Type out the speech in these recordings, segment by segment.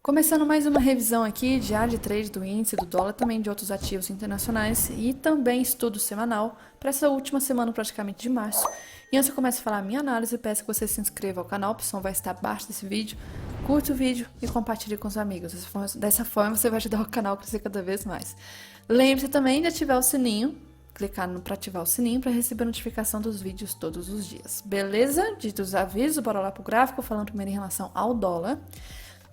Começando mais uma revisão aqui diária de trade do índice, do dólar, também de outros ativos internacionais e também estudo semanal para essa última semana praticamente de março. E antes de eu começar a falar a minha análise, eu peço que você se inscreva ao canal, a opção vai estar abaixo desse vídeo, curta o vídeo e compartilhe com os amigos. Dessa forma você vai ajudar o canal a crescer cada vez mais. Lembre-se também de ativar o sininho, clicar no para ativar o sininho para receber a notificação dos vídeos todos os dias. Beleza? Dito os avisos, bora lá pro gráfico, falando primeiro em relação ao dólar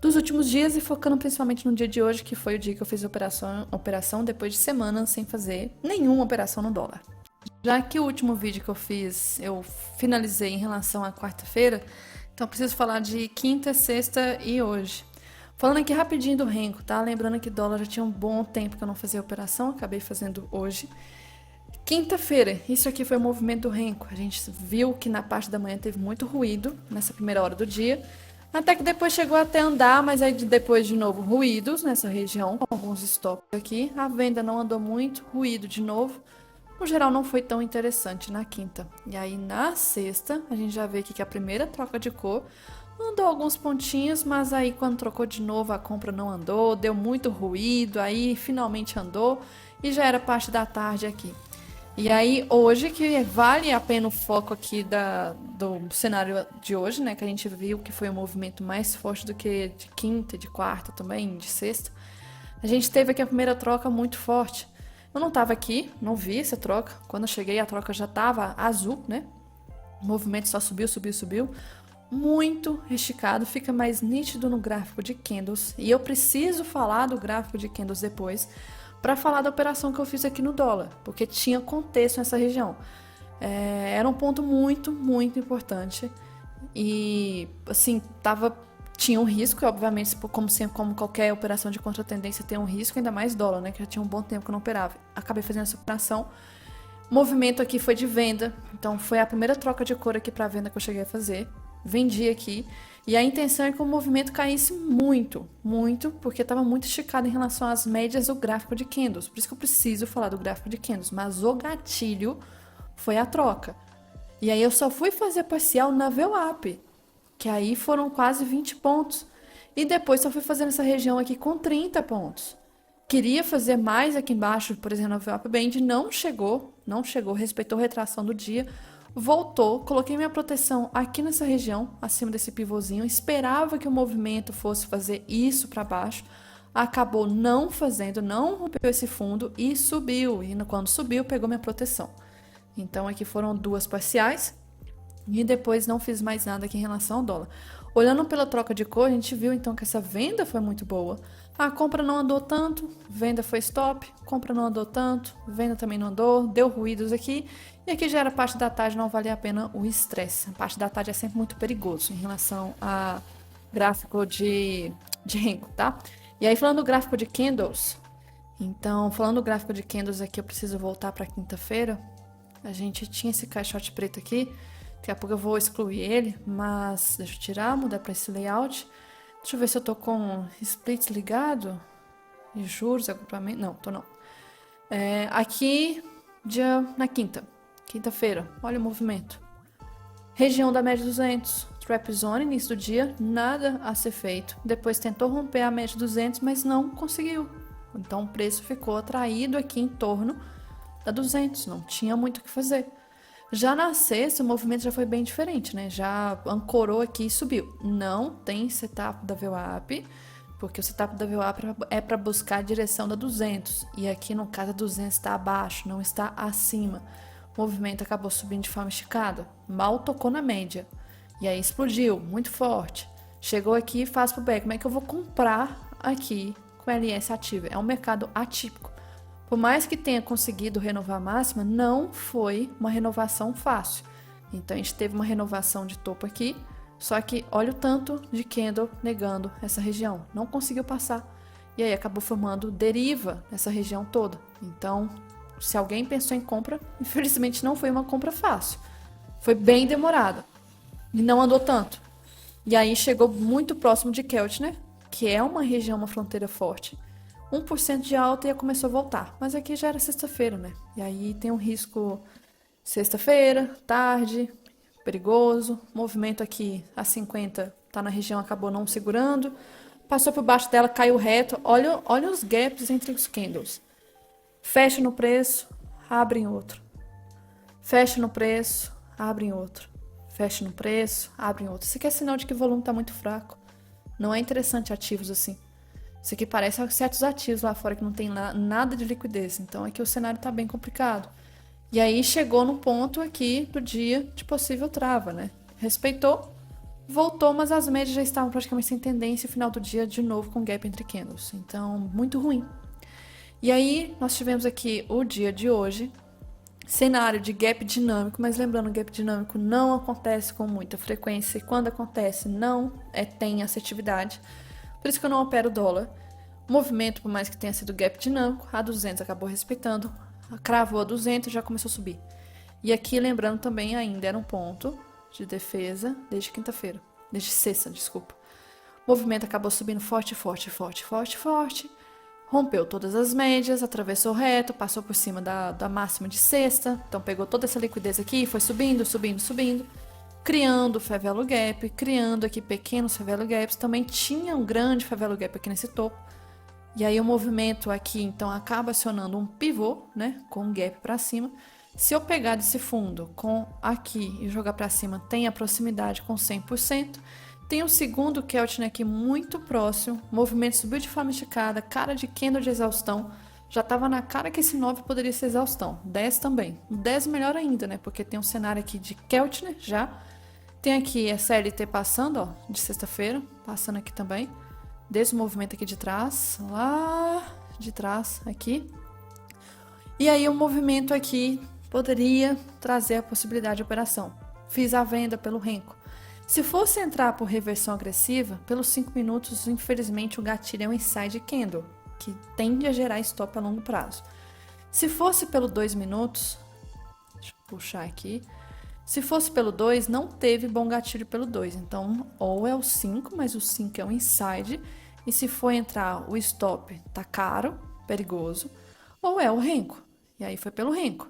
dos últimos dias e focando principalmente no dia de hoje, que foi o dia que eu fiz a operação depois de semanas sem fazer nenhuma operação no dólar. Já que o último vídeo que eu fiz, eu finalizei em relação à quarta-feira, então preciso falar de quinta, sexta e hoje. Falando aqui rapidinho do Renko, tá? Lembrando que dólar já tinha um bom tempo que eu não fazia operação, acabei fazendo hoje. Quinta-feira, isso aqui foi o movimento do Renko. A gente viu que na parte da manhã teve muito ruído, nessa primeira hora do dia. Até que depois chegou até andar, mas aí depois de novo ruídos nessa região, com alguns stops aqui. A venda não andou muito, ruído de novo. No geral não foi tão interessante na quinta. E aí na sexta, a gente já vê aqui que a primeira troca de cor andou alguns pontinhos, mas aí quando trocou de novo a compra não andou, deu muito ruído, aí finalmente andou e já era parte da tarde aqui. E aí, hoje, que vale a pena o foco aqui do cenário de hoje, né? Que a gente viu que foi um movimento mais forte do que de quinta, de quarta também, de sexta. A gente teve aqui a primeira troca muito forte. Eu não estava aqui, não vi essa troca. Quando eu cheguei, a troca já estava azul, né? O movimento só subiu, subiu, subiu. Muito esticado, fica mais nítido no gráfico de candles. E eu preciso falar do gráfico de candles depois, para falar da operação que eu fiz aqui no dólar, porque tinha contexto nessa região. Era um ponto muito, muito importante e, assim, tinha um risco, obviamente, como sempre, como qualquer operação de contratendência tem um risco, ainda mais dólar, né, que já tinha um bom tempo que eu não operava. Acabei fazendo essa operação. O movimento aqui foi de venda, então foi a primeira troca de cor aqui para venda que eu cheguei a fazer. Vendi aqui. E a intenção é que o movimento caísse muito, muito, porque estava muito esticado em relação às médias do gráfico de candles. Por isso que eu preciso falar do gráfico de candles. Mas o gatilho foi a troca. E aí eu só fui fazer parcial na VWAP, que aí foram quase 20 pontos. E depois só fui fazer nessa região aqui com 30 pontos. Queria fazer mais aqui embaixo, por exemplo, na VWAP Band, não chegou, respeitou a retração do dia. Voltou, coloquei minha proteção aqui nessa região, acima desse pivôzinho, esperava que o movimento fosse fazer isso para baixo, acabou não fazendo, não rompeu esse fundo e subiu, e quando subiu pegou minha proteção. Então aqui foram duas parciais e depois não fiz mais nada aqui em relação ao dólar. Olhando pela troca de cor, a gente viu então que essa venda foi muito boa. A compra não andou tanto, venda foi stop, compra não andou tanto, venda também não andou, deu ruídos aqui. E aqui já era parte da tarde, não valia a pena o estresse. A parte da tarde é sempre muito perigoso em relação a gráfico de Renko, tá? E aí falando do gráfico de candles, então falando do gráfico de candles aqui, eu preciso voltar para quinta-feira. A gente tinha esse caixote preto aqui, daqui a pouco eu vou excluir ele, mas deixa eu tirar, mudar para esse layout. Deixa eu ver se eu tô com splits ligado. E juros, agrupamento. Não, tô não. Aqui, na quinta-feira, olha o movimento. Região da média 200, trap zone, início do dia, nada a ser feito. Depois tentou romper a média 200, mas não conseguiu. Então o preço ficou atraído aqui em torno da 200, não tinha muito o que fazer. Já na sexta, o movimento já foi bem diferente, né? Já ancorou aqui e subiu. Não tem setup da VWAP, porque o setup da VWAP é para buscar a direção da 200. E aqui, no caso, a 200 está abaixo, não está acima. O movimento acabou subindo de forma esticada. Mal tocou na média. E aí explodiu, muito forte. Chegou aqui e faz pullback. Como é que eu vou comprar aqui com LS ativa? É um mercado atípico. Por mais que tenha conseguido renovar a máxima, não foi uma renovação fácil. Então a gente teve uma renovação de topo aqui, só que olha o tanto de candle negando essa região. Não conseguiu passar. E aí acabou formando deriva nessa região toda. Então, se alguém pensou em compra, infelizmente não foi uma compra fácil. Foi bem demorada. E não andou tanto. E aí chegou muito próximo de Keltner, que é uma região, uma fronteira forte. 1% de alta e já começou a voltar. Mas aqui já era sexta-feira, né? E aí tem um risco sexta-feira, tarde, perigoso. Movimento aqui a 50 tá na região, acabou não segurando. passou por baixo dela, caiu reto. Olha os gaps entre os candles. Fecha no preço, abre em outro. Fecha no preço, abre em outro. Fecha no preço, abre em outro. Isso aqui é sinal de que o volume está muito fraco. Não é interessante ativos assim. Isso aqui parece certos ativos lá fora que não tem nada de liquidez. Então aqui o cenário está bem complicado. E aí chegou no ponto aqui do dia de possível trava, né? Respeitou, voltou, mas as médias já estavam praticamente sem tendência. E final do dia de novo com gap entre candles. Então, muito ruim. E aí nós tivemos aqui o dia de hoje, cenário de gap dinâmico, mas lembrando, gap dinâmico não acontece com muita frequência. E quando acontece, não tem assertividade. Por isso que eu não opero dólar. O movimento, por mais que tenha sido gap dinâmico, a 200 acabou respeitando, cravou a 200 e já começou a subir. E aqui, lembrando também, ainda era um ponto de defesa desde quinta-feira, desde sexta, desculpa. O movimento acabou subindo forte, forte, forte, forte, forte. Rompeu todas as médias, atravessou reto, passou por cima da máxima de sexta. Então pegou toda essa liquidez aqui e foi subindo, subindo, subindo. Criando favela gap, criando aqui pequenos favela gaps. Também tinha um grande favela gap aqui nesse topo. E aí o movimento aqui, então, acaba acionando um pivô, né? Com um gap para cima. Se eu pegar desse fundo com aqui e jogar para cima, tem a proximidade com 100%. Tem o segundo Keltner aqui muito próximo. O movimento subiu de forma esticada, cara de candle de exaustão. Já estava na cara que esse 9 poderia ser exaustão. 10 também. O 10 melhor ainda, né? Porque tem um cenário aqui de Keltner já. Tem aqui a CLT passando, ó, de sexta-feira. Passando aqui também. Desse movimento aqui de trás. Lá de trás, aqui. E aí o movimento aqui poderia trazer a possibilidade de operação. Fiz a venda pelo Renko. Se fosse entrar por reversão agressiva, pelos 5 minutos, infelizmente o gatilho é um inside candle, que tende a gerar stop a longo prazo. Se fosse pelo 2 minutos, deixa eu puxar aqui, se fosse pelo 2, não teve bom gatilho pelo 2, então ou é o 5, mas o 5 é um inside, e se for entrar o stop tá caro, perigoso, ou é o Renko, e aí foi pelo Renko.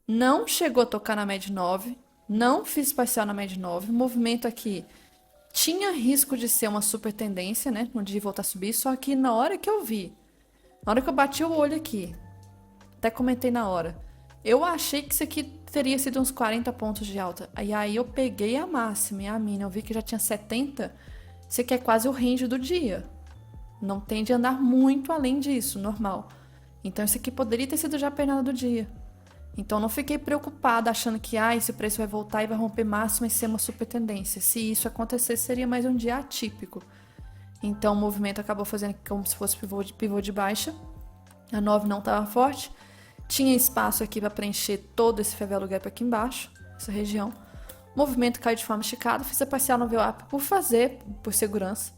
Não chegou a tocar na média 9, não fiz parcial na média 9. O movimento aqui tinha risco de ser uma super tendência, né? No dia voltar a subir. Só que na hora que eu vi, na hora que eu bati o olho aqui, até comentei na hora, eu achei que isso aqui teria sido uns 40 pontos de alta. E aí eu peguei a máxima e a mínima. Eu vi que já tinha 70. Isso aqui é quase o range do dia. Não tende a andar muito além disso, normal. Então isso aqui poderia ter sido já a pernada do dia. Então não fiquei preocupada achando que esse preço vai voltar e vai romper máxima e ser uma super tendência. Se isso acontecer, seria mais um dia atípico. Então o movimento acabou fazendo como se fosse pivô de baixa. A 9 não estava forte. Tinha espaço aqui para preencher todo esse favela gap aqui embaixo, essa região. O movimento caiu de forma esticada. Fiz a parcial no VWAP por segurança.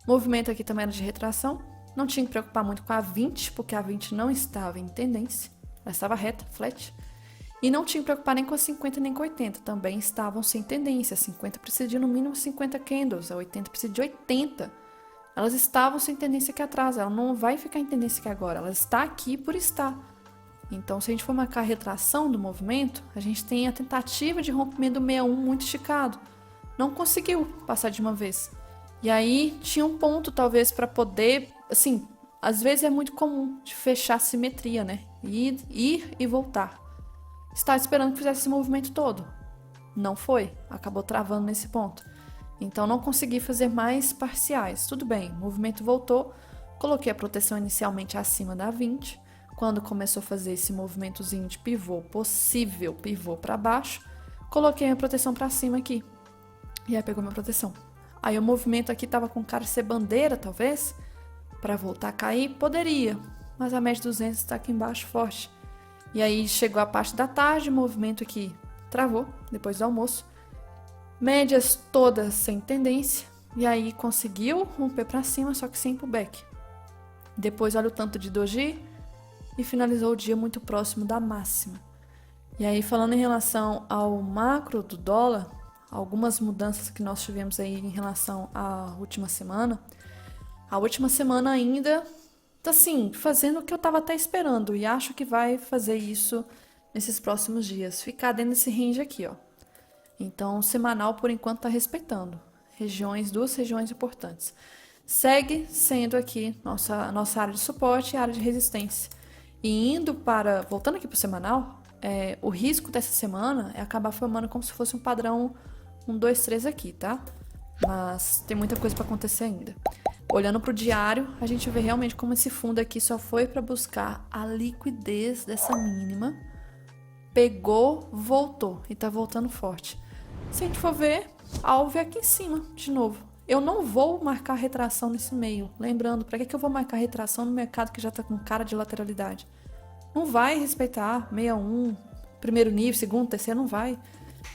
O movimento aqui também era de retração. Não tinha que preocupar muito com a 20, porque a 20 não estava em tendência. Ela estava reta, flat. E não tinha que preocupar nem com a 50 nem com a 80. Também estavam sem tendência. A 50 precisa de no mínimo 50 candles. A 80 precisa de 80. Elas estavam sem tendência aqui atrás. Ela não vai ficar em tendência aqui agora. Ela está aqui por estar. Então, se a gente for marcar a retração do movimento, a gente tem a tentativa de rompimento do 61 muito esticado. Não conseguiu passar de uma vez. E aí, tinha um ponto, talvez, para poder... Assim, às vezes é muito comum de fechar a simetria, né? Ir e voltar. Estava esperando que fizesse esse movimento todo. Não foi. Acabou travando nesse ponto. Então não consegui fazer mais parciais. Tudo bem, o movimento voltou. Coloquei a proteção inicialmente acima da 20. Quando começou a fazer esse movimentozinho de pivô, possível pivô para baixo, coloquei a proteção para cima aqui. E aí pegou minha proteção. Aí o movimento aqui estava com cara de ser bandeira, talvez, para voltar a cair. Poderia. Mas a média 200 está aqui embaixo forte. E aí chegou a parte da tarde, o movimento aqui travou, depois do almoço. Médias todas sem tendência. E aí conseguiu romper para cima, só que sem pullback. Depois olha o tanto de doji e finalizou o dia muito próximo da máxima. E aí falando em relação ao macro do dólar, algumas mudanças que nós tivemos aí em relação à última semana. A última semana ainda... assim, fazendo o que eu estava até esperando e acho que vai fazer isso nesses próximos dias, ficar dentro desse range aqui, ó. Então, semanal, por enquanto, está respeitando duas regiões importantes. segue sendo aqui nossa área de suporte e área de resistência. E voltando aqui para o semanal, o risco dessa semana é acabar formando como se fosse um padrão 1, 2, 3 aqui, tá? Mas tem muita coisa para acontecer ainda. Olhando para o diário, a gente vê realmente como esse fundo aqui só foi para buscar a liquidez dessa mínima, pegou, voltou e tá voltando forte. Se a gente for ver, alvo é aqui em cima, de novo. Eu não vou marcar retração nesse meio. Lembrando, para que eu vou marcar retração no mercado que já está com cara de lateralidade? Não vai respeitar 61, primeiro nível, segundo, terceiro, não vai.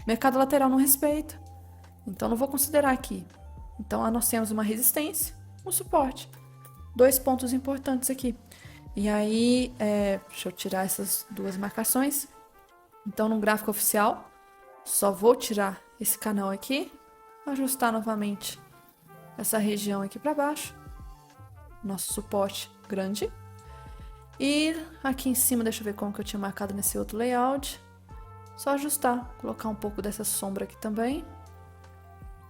Mercado lateral não respeita. Então, não vou considerar aqui. Então, nós temos uma resistência, um suporte. 2 pontos importantes aqui. E aí, deixa eu tirar essas 2 marcações. Então, no gráfico oficial, só vou tirar esse canal aqui, ajustar novamente essa região aqui para baixo, nosso suporte grande, e aqui em cima, deixa eu ver como que eu tinha marcado nesse outro layout, só ajustar, colocar um pouco dessa sombra aqui também,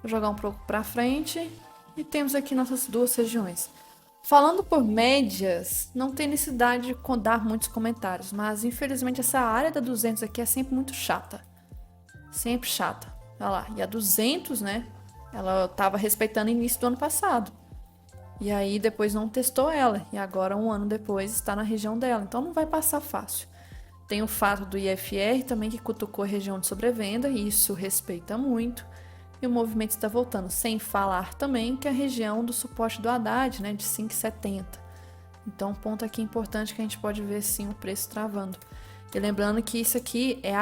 vou jogar um pouco para frente, e temos aqui nossas 2 regiões. Falando por médias, não tem necessidade de dar muitos comentários, mas infelizmente essa área da 200 aqui é sempre muito chata, sempre chata, olha lá, e a 200, né? Ela estava respeitando o início do ano passado. E aí depois não testou ela. E agora, um ano depois, está na região dela. Então não vai passar fácil. Tem o fato do IFR também que cutucou a região de sobrevenda. E isso respeita muito. E o movimento está voltando. Sem falar também que a região do suporte do Haddad, né, de 5,70. Então um ponto aqui importante que a gente pode ver sim o preço travando. E lembrando que isso aqui é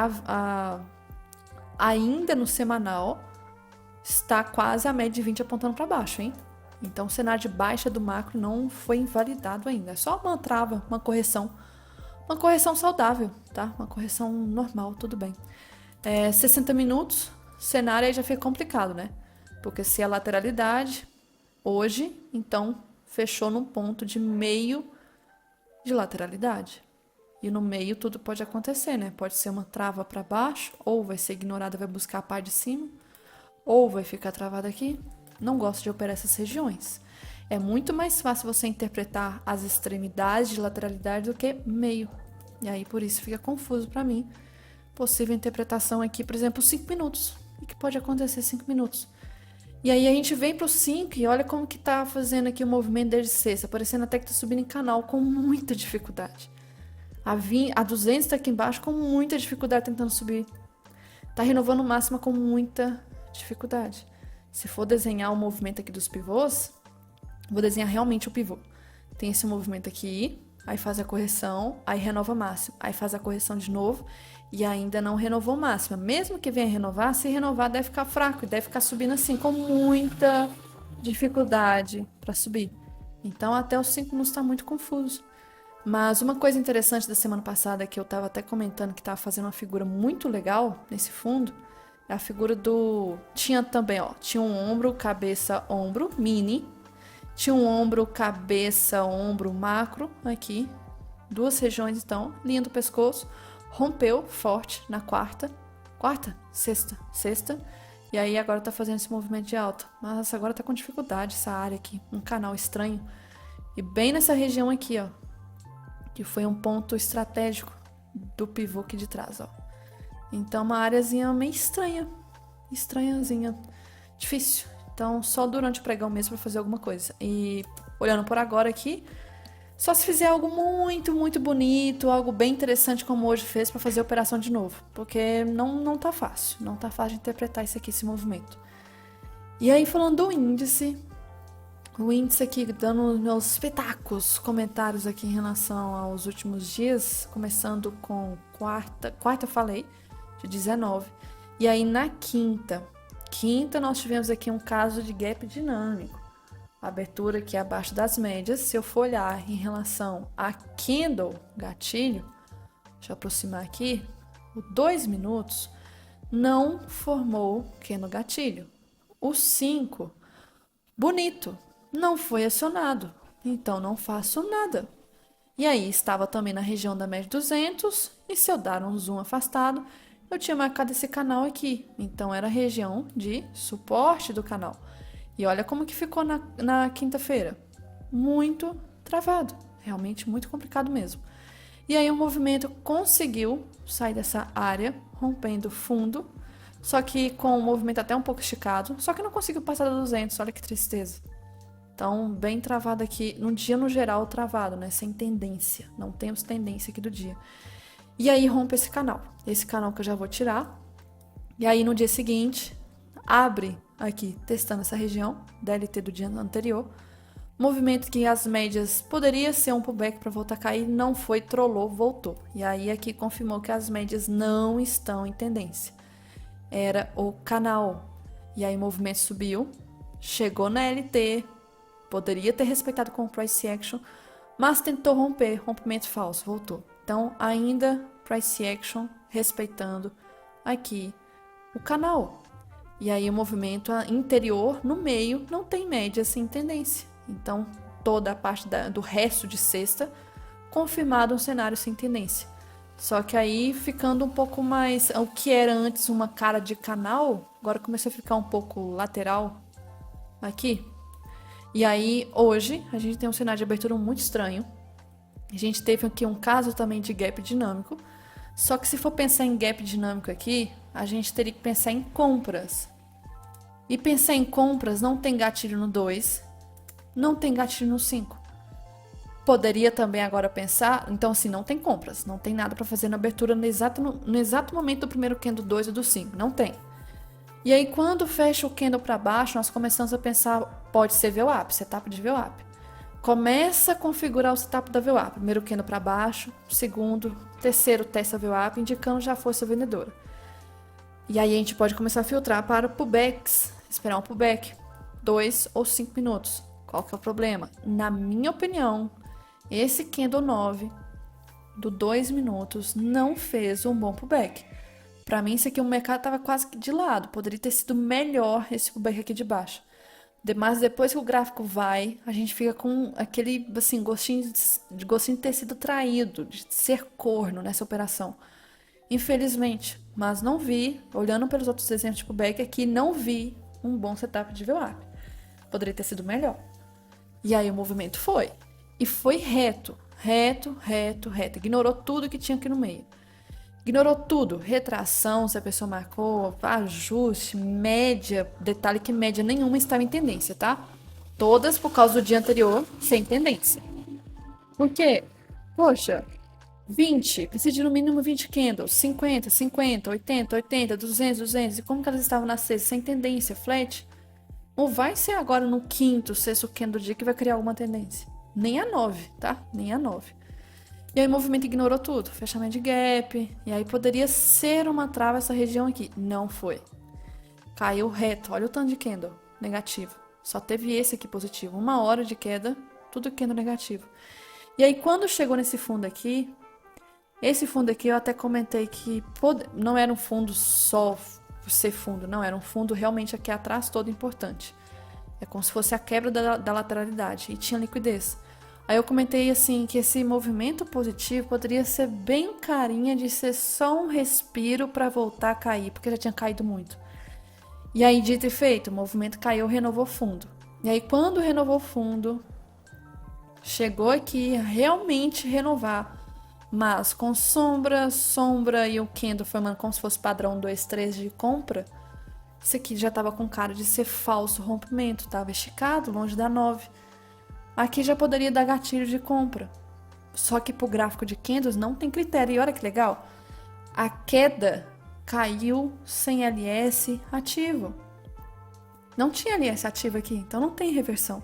ainda no semanal, está quase a média de 20 apontando para baixo, hein? Então o cenário de baixa do macro não foi invalidado ainda. É só uma trava, uma correção saudável, tá? Uma correção normal, tudo bem. 60 minutos, cenário aí já fica complicado, né? Porque se a lateralidade hoje, então fechou num ponto de meio de lateralidade. E no meio tudo pode acontecer, né? Pode ser uma trava para baixo, ou vai ser ignorada, vai buscar a parte de cima, ou vai ficar travado aqui. Não gosto de operar essas regiões. É muito mais fácil você interpretar as extremidades de lateralidade do que meio. E aí, por isso, fica confuso para mim. Possível interpretação aqui, por exemplo, 5 minutos. O que pode acontecer 5 minutos? E aí a gente vem para o 5 e olha como que tá fazendo aqui o movimento desde sexta. Parecendo até que tá subindo em canal com muita dificuldade. A 200 tá aqui embaixo com muita dificuldade tentando subir. Tá renovando máxima com muita dificuldade. Se for desenhar o movimento aqui dos pivôs, vou desenhar realmente o pivô. Tem esse movimento aqui, aí faz a correção, aí renova máxima, aí faz a correção de novo e ainda não renovou máxima. Mesmo que venha renovar, se renovar deve ficar fraco e deve ficar subindo assim com muita dificuldade para subir. Então até os 5 minutos está muito confuso. Mas uma coisa interessante da semana passada que eu estava até comentando que estava fazendo uma figura muito legal nesse fundo, é a figura do... Tinha também, ó, tinha um ombro, cabeça, ombro, mini. Tinha um ombro, cabeça, ombro, macro, aqui. 2 regiões, então. Linha do pescoço. Rompeu forte na quarta. Sexta. E aí agora tá fazendo esse movimento de alta. Mas agora tá com dificuldade essa área aqui. Um canal estranho. E bem nessa região aqui, ó. Que foi um ponto estratégico do pivô aqui de trás, ó. Então, uma áreazinha meio estranhazinha, difícil. Então, só durante o pregão mesmo para fazer alguma coisa. E olhando por agora aqui, só se fizer algo muito, muito bonito, algo bem interessante como hoje fez para fazer a operação de novo. Porque não tá fácil, não tá fácil de interpretar isso aqui, esse movimento. E aí, falando do índice, o índice aqui dando meus pitacos, comentários aqui em relação aos últimos dias, começando com quarta eu falei, de 19. E aí na quinta nós tivemos aqui um caso de gap dinâmico. A abertura aqui abaixo das médias. Se eu for olhar em relação a candle, gatilho, deixa eu aproximar aqui, o 2 minutos não formou candle gatilho. O 5, bonito, não foi acionado. Então não faço nada. E aí estava também na região da média 200 e se eu dar um zoom afastado, eu tinha marcado esse canal aqui, então era a região de suporte do canal. E olha como que ficou na quinta-feira. Muito travado. Realmente muito complicado mesmo. E aí o movimento conseguiu sair dessa área, rompendo fundo, só que com o movimento até um pouco esticado, só que não conseguiu passar dos 200, olha que tristeza. Então, bem travado aqui, no dia no geral travado, né, sem tendência, não temos tendência aqui do dia. E aí rompe esse canal que eu já vou tirar, e aí no dia seguinte, abre aqui, testando essa região, DLT do dia anterior, movimento que as médias poderia ser um pullback para voltar a cair, não foi, trollou, voltou. E aí aqui confirmou que as médias não estão em tendência. Era o canal. E aí o movimento subiu, chegou na LT, poderia ter respeitado com o price action, mas tentou romper, rompimento falso, voltou. Então ainda price action respeitando aqui o canal. E aí o movimento interior no meio não tem média sem tendência. Então, toda a parte do resto de sexta, confirmado um cenário sem tendência. Só que aí, ficando um pouco mais... O que era antes uma cara de canal, agora começou a ficar um pouco lateral aqui. E aí, hoje, a gente tem um cenário de abertura muito estranho. A gente teve aqui um caso também de gap dinâmico. Só que se for pensar em gap dinâmico aqui, a gente teria que pensar em compras. E pensar em compras não tem gatilho no 2, não tem gatilho no 5. Poderia também agora pensar, então assim, não tem compras, não tem nada para fazer na abertura no exato momento do primeiro candle 2 e do 5, não tem. E aí quando fecha o candle para baixo, nós começamos a pensar, pode ser VWAP, setup de VWAP. Começa a configurar o setup da VWAP, primeiro candle para baixo, segundo, terceiro testa VWAP, indicando já força vendedora. E aí a gente pode começar a filtrar para pullbacks, esperar um pullback, 2 ou 5 minutos. Qual que é o problema? Na minha opinião, esse candle 9 do 2 minutos não fez um bom pullback. Para mim, isso aqui o mercado estava quase que de lado. Poderia ter sido melhor esse pullback aqui de baixo. Mas depois que o gráfico vai, a gente fica com aquele assim, gostinho de ter sido traído, de ser corno nessa operação. Infelizmente. Mas não vi, olhando pelos outros exemplos de pullback aqui, não vi um bom setup de VWAP. Poderia ter sido melhor. E aí o movimento foi. E foi reto. Ignorou tudo que tinha aqui no meio. Ignorou tudo. Retração, se a pessoa marcou, ajuste, média. Detalhe que média nenhuma estava em tendência, tá? Todas por causa do dia anterior, sem tendência. Por quê? Poxa, 20, precisa de no mínimo 20 candles. 50, 80, 200. E como que elas estavam na sexta? Sem tendência, flat. Não vai ser agora no quinto, sexto candle do dia que vai criar alguma tendência. Nem a 9, tá? Nem a 9. E aí o movimento ignorou tudo. Fechamento de gap. E aí poderia ser uma trava essa região aqui. Não foi. Caiu reto. Olha o tanto de candle negativo. Só teve esse aqui positivo. 1 hora de queda, tudo candle negativo. E aí quando chegou nesse fundo aqui, esse fundo aqui eu até comentei que não era um fundo só ser fundo, não, era um fundo realmente aqui atrás todo importante. É como se fosse a quebra da lateralidade e tinha liquidez. Aí eu comentei assim que esse movimento positivo poderia ser bem carinha de ser só um respiro para voltar a cair, porque já tinha caído muito. E aí, dito e feito, o movimento caiu, renovou fundo. E aí quando renovou fundo, chegou aqui a realmente renovar, mas com sombra e o candle formando como se fosse padrão 2, 3 de compra, isso aqui já estava com cara de ser falso rompimento, estava esticado, longe da 9. Aqui já poderia dar gatilho de compra. Só que para o gráfico de candles não tem critério. E olha que legal, a queda caiu sem LS ativo. Não tinha LS ativo aqui, então não tem reversão.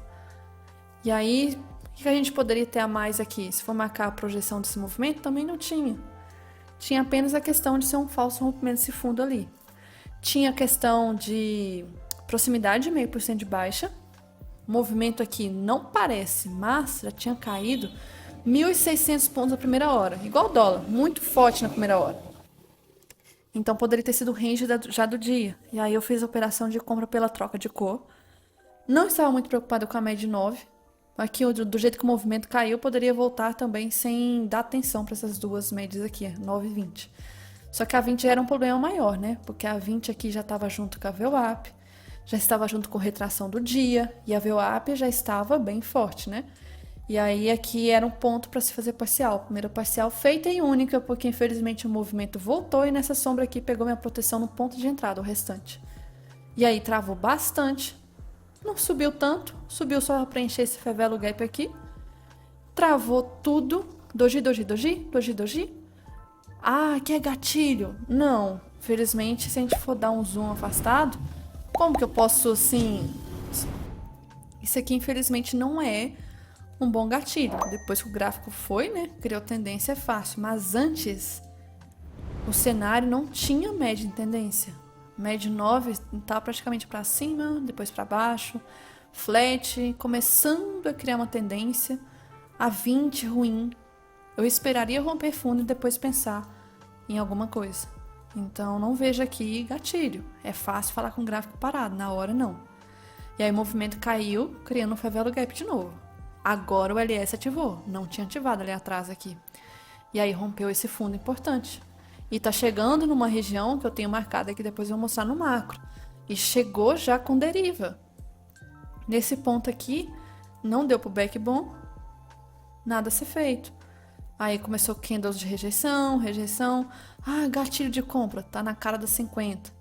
E aí, o que a gente poderia ter a mais aqui? Se for marcar a projeção desse movimento, também não tinha. Tinha apenas a questão de ser um falso rompimento desse fundo ali. Tinha a questão de proximidade de 0,5% de baixa. O movimento aqui não parece, mas já tinha caído 1.600 pontos na primeira hora. Igual o dólar, muito forte na primeira hora. Então poderia ter sido o range já do dia. E aí eu fiz a operação de compra pela troca de cor. Não estava muito preocupado com a média de 9. Aqui, do jeito que o movimento caiu, eu poderia voltar também sem dar atenção para essas duas médias aqui, 9 e 20. Só que a 20 era um problema maior, né? Porque a 20 aqui já estava junto com a VWAP, já estava junto com retração do dia, e a VWAP já estava bem forte, né? E aí aqui era um ponto para se fazer parcial. Primeira parcial feita e única, porque infelizmente o movimento voltou e nessa sombra aqui pegou minha proteção no ponto de entrada, o restante. E aí travou bastante. Não subiu tanto, subiu só para preencher esse favelo gap aqui. Travou tudo. Doji, doji, doji, doji, doji. Ah, aqui é gatilho. Não, felizmente se a gente for dar um zoom afastado, como que eu posso assim... Isso aqui infelizmente não é um bom gatilho. Depois que o gráfico foi, né, criou tendência, é fácil. Mas antes, o cenário não tinha média em tendência. Média 9 tá praticamente para cima, depois para baixo. Flat, começando a criar uma tendência. A 20 ruim. Eu esperaria romper fundo e depois pensar em alguma coisa. Então não vejo aqui gatilho. É fácil falar com o gráfico parado, na hora não. E aí o movimento caiu, criando um favelo gap de novo. Agora o LS ativou, não tinha ativado ali atrás aqui. E aí rompeu esse fundo importante. E tá chegando numa região que eu tenho marcada aqui, depois eu vou mostrar no macro. E chegou já com deriva. Nesse ponto aqui, não deu pro back bom, nada a ser feito. Aí começou candles de rejeição, rejeição. Ah, gatilho de compra, tá na cara das 50.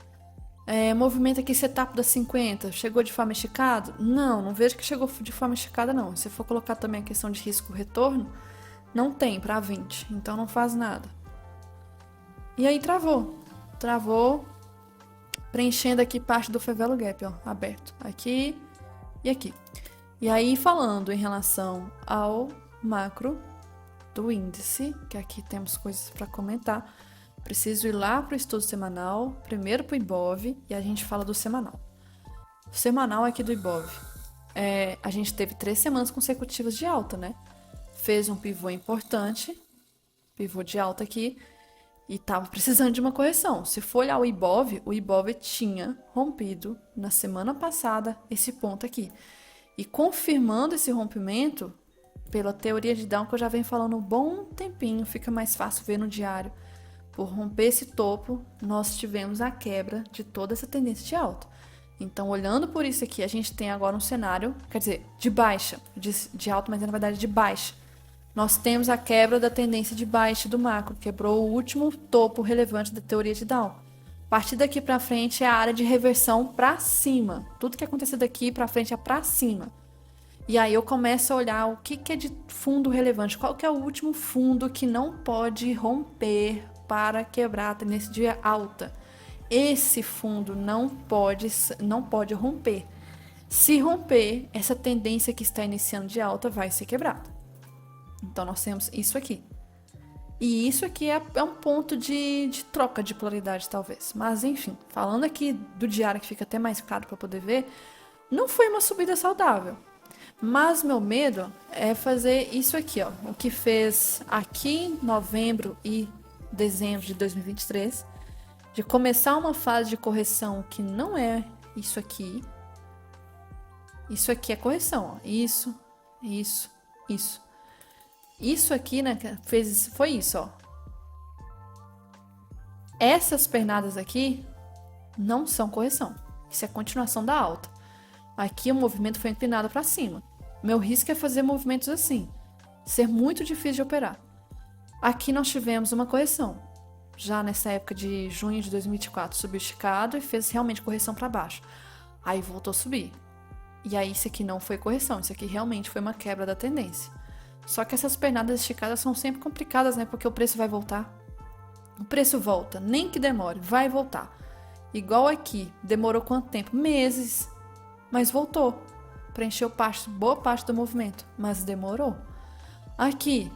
Movimento aqui, setup das 50. Chegou de forma esticada? Não vejo que chegou de forma esticada, não. Se for colocar também a questão de risco-retorno, não tem para 20, então não faz nada. E aí travou, preenchendo aqui parte do favelo gap, ó, aberto, aqui e aqui. E aí falando em relação ao macro do índice, que aqui temos coisas para comentar, preciso ir lá para o estudo semanal, primeiro para o IBOV, e a gente fala do semanal. O semanal aqui do IBOV, a gente teve 3 semanas consecutivas de alta, né? Fez um pivô importante, pivô de alta aqui, e estava precisando de uma correção. Se for olhar o IBOV tinha rompido na semana passada esse ponto aqui. E confirmando esse rompimento, pela teoria de Down que eu já venho falando um bom tempinho, fica mais fácil ver no diário. Por romper esse topo, nós tivemos a quebra de toda essa tendência de alta. Então, olhando por isso aqui, a gente tem agora um cenário, quer dizer, de baixa, de alta, mas na verdade de baixa. Nós temos a quebra da tendência de baixa do macro, quebrou o último topo relevante da teoria de Down. A partir daqui para frente é a área de reversão para cima. Tudo que acontecer daqui para frente é para cima. E aí eu começo a olhar o que é de fundo relevante, qual que é o último fundo que não pode romper para quebrar a tendência de alta. Esse fundo não pode romper. Se romper, essa tendência que está iniciando de alta vai ser quebrada. Então nós temos isso aqui. E isso aqui é um ponto de troca de polaridade, talvez. Mas enfim, falando aqui do diário, que fica até mais claro para poder ver, não foi uma subida saudável. Mas meu medo é fazer isso aqui, ó. O que fez aqui em novembro e dezembro de 2023, de começar uma fase de correção que não é isso aqui. Isso aqui é correção, ó. Isso. Isso aqui, né, foi isso, ó. Essas pernadas aqui não são correção. Isso é continuação da alta. Aqui o movimento foi inclinado para cima. Meu risco é fazer movimentos assim. Ser muito difícil de operar. Aqui nós tivemos uma correção. Já nessa época de junho de 2024, subiu esticado e fez realmente correção para baixo. Aí voltou a subir. E aí isso aqui não foi correção. Isso aqui realmente foi uma quebra da tendência. Só que essas pernadas esticadas são sempre complicadas, né? Porque o preço vai voltar. O preço volta, nem que demore, vai voltar. Igual aqui, demorou quanto tempo? Meses. Mas voltou. Preencheu boa parte do movimento, mas demorou. Aqui,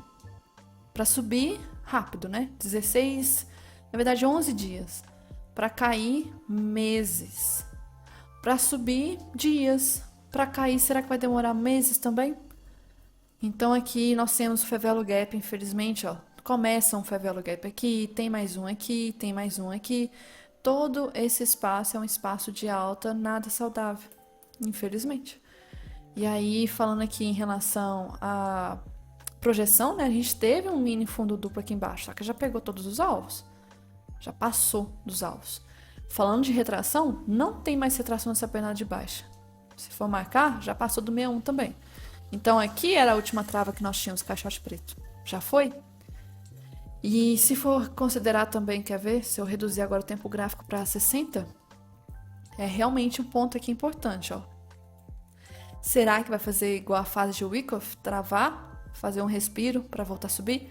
para subir rápido, né? 16, na verdade 11 dias. Para cair, meses. Para subir, dias. Para cair, será que vai demorar meses também? Então aqui nós temos o favelo gap, infelizmente, ó. Começa um favelo gap aqui, tem mais um aqui, tem mais um aqui. Todo esse espaço é um espaço de alta nada saudável, infelizmente. E aí, falando aqui em relação à projeção, né? A gente teve um mini fundo duplo aqui embaixo, só que já pegou todos os alvos. Já passou dos alvos. Falando de retração, não tem mais retração nessa pernada de baixa. Se for marcar, já passou do 61 também. Então aqui era a última trava que nós tínhamos, caixote preto. Já foi? E se for considerar também, quer ver? Se eu reduzir agora o tempo gráfico para 60, é realmente um ponto aqui importante, ó. Será que vai fazer igual a fase de Wyckoff? Travar, fazer um respiro para voltar a subir?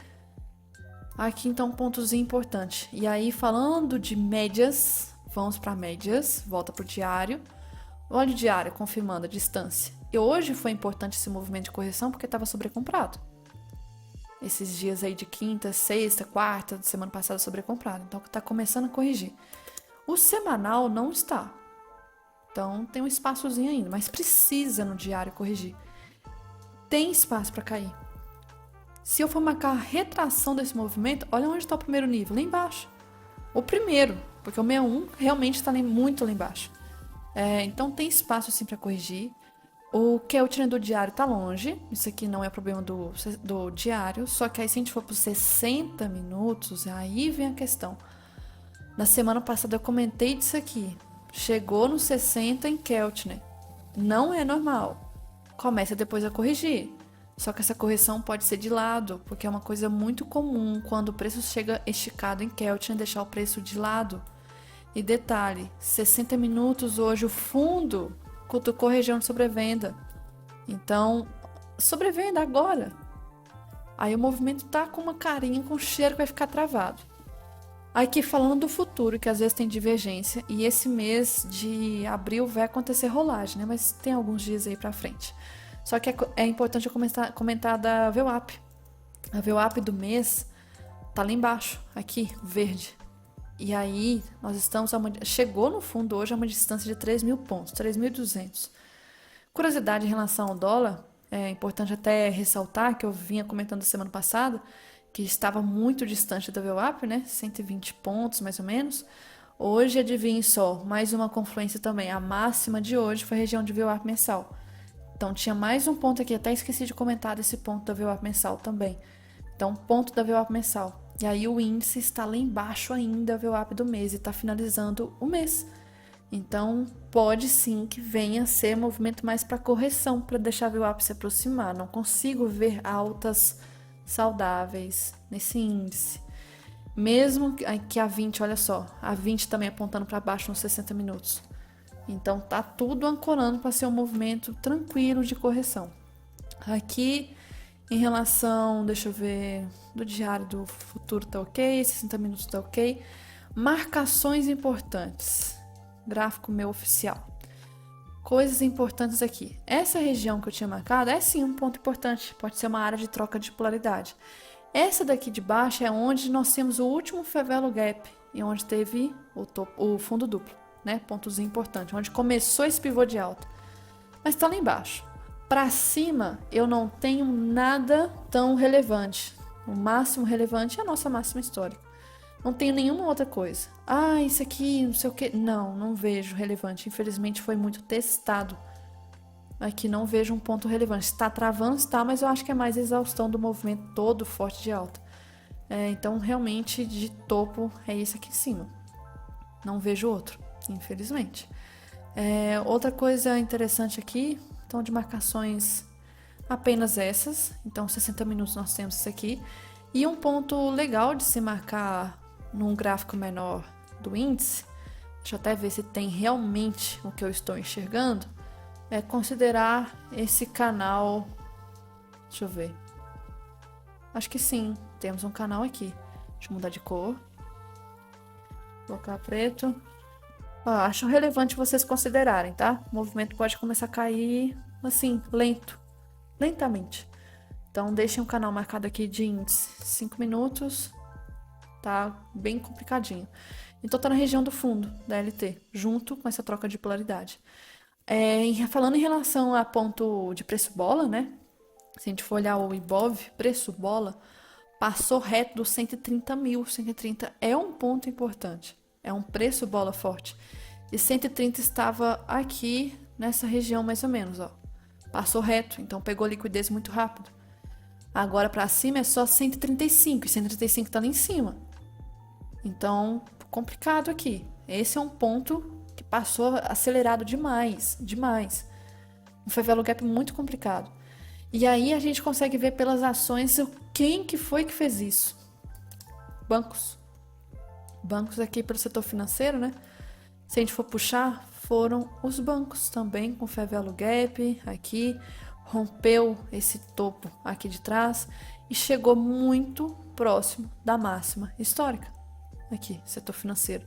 Aqui então um pontozinho importante. E aí falando de médias, vamos para médias, volta para o diário. Olha o diário confirmando a distância. E hoje foi importante esse movimento de correção porque estava sobrecomprado. Esses dias aí de quinta, sexta, quarta, de semana passada sobrecomprado. Então está começando a corrigir. O semanal não está. Então tem um espaçozinho ainda, mas precisa no diário corrigir. Tem espaço para cair. Se eu for marcar a retração desse movimento, olha onde está o primeiro nível, lá embaixo. O primeiro, porque o 61 realmente está muito lá embaixo. Então tem espaço sim para corrigir. O Keltner do diário está longe, isso aqui não é problema do diário, só que aí se a gente for para os 60 minutos, aí vem a questão. Na semana passada eu comentei disso aqui. Chegou no 60 em Keltner. Não é normal. Começa depois a corrigir. Só que essa correção pode ser de lado, porque é uma coisa muito comum quando o preço chega esticado em Keltner deixar o preço de lado. E detalhe, 60 minutos hoje o fundo cutucou a região de sobrevenda. Então, sobrevenda agora. Aí o movimento tá com uma carinha, com cheiro que vai ficar travado. Aqui falando do futuro, que às vezes tem divergência, e esse mês de abril vai acontecer rolagem, né? Mas tem alguns dias aí pra frente. Só que é importante eu comentar da VWAP. A VWAP do mês tá lá embaixo, aqui, verde. E aí, nós estamos chegou no fundo hoje a uma distância de 3.000 pontos, 3.200. Curiosidade em relação ao dólar, é importante até ressaltar que eu vinha comentando semana passada, que estava muito distante da VWAP, né? 120 pontos, mais ou menos. Hoje, adivinhe só, mais uma confluência também. A máxima de hoje foi a região de VWAP mensal. Então, tinha mais um ponto aqui, até esqueci de comentar desse ponto da VWAP mensal também. Então, ponto da VWAP mensal. E aí, o índice está lá embaixo ainda, a VWAP do mês, e está finalizando o mês. Então, pode sim que venha a ser movimento mais para correção, para deixar a VWAP se aproximar. Não consigo ver altas saudáveis nesse índice. Mesmo que a 20, olha só, a 20 também apontando para baixo nos 60 minutos. Então tá tudo ancorando para ser um movimento tranquilo de correção. Aqui em relação, deixa eu ver, do diário do futuro tá ok, 60 minutos tá ok. Marcações importantes. Gráfico meu oficial. Coisas importantes aqui. Essa região que eu tinha marcado é sim um ponto importante. Pode ser uma área de troca de polaridade. Essa daqui de baixo é onde nós temos o último Favelo Gap e onde teve o fundo duplo, né? Pontozinho importante, onde começou esse pivô de alta. Mas tá lá embaixo. Para cima, eu não tenho nada tão relevante. O máximo relevante é a nossa máxima histórica. Não tenho nenhuma outra coisa. Ah, isso aqui, não sei o que. Não vejo relevante. Infelizmente foi muito testado. Aqui não vejo um ponto relevante. Está travando, está, mas eu acho que é mais exaustão do movimento todo forte de alta. Então, realmente, de topo é isso aqui em cima. Não vejo outro, infelizmente. Outra coisa interessante aqui, então, de marcações apenas essas. Então, 60 minutos nós temos isso aqui. E um ponto legal de se marcar num gráfico menor do índice, deixa eu até ver se tem realmente o que eu estou enxergando, é considerar esse canal, deixa eu ver, acho que sim, temos um canal aqui, deixa eu mudar de cor, colocar preto, acho relevante vocês considerarem, tá? O movimento pode começar a cair, assim, lentamente. Então, deixem o canal marcado aqui de índice 5 minutos, tá bem complicadinho. Então, tá na região do fundo da LT, junto com essa troca de polaridade. Falando em relação a ponto de preço bola, né? Se a gente for olhar o Ibov, preço bola, passou reto dos 130 mil. 130 é um ponto importante, é um preço bola forte. E 130 estava aqui nessa região mais ou menos, ó. Passou reto, então pegou liquidez muito rápido. Agora para cima é só 135, e 135 tá lá em cima. Então, complicado aqui. Esse é um ponto que passou acelerado demais, demais. Um favela gap muito complicado. E aí a gente consegue ver pelas ações quem que foi que fez isso. Bancos. Bancos aqui pelo setor financeiro, né? Se a gente for puxar, foram os bancos também com favela gap aqui. Rompeu esse topo aqui de trás e chegou muito próximo da máxima histórica. Aqui, setor financeiro.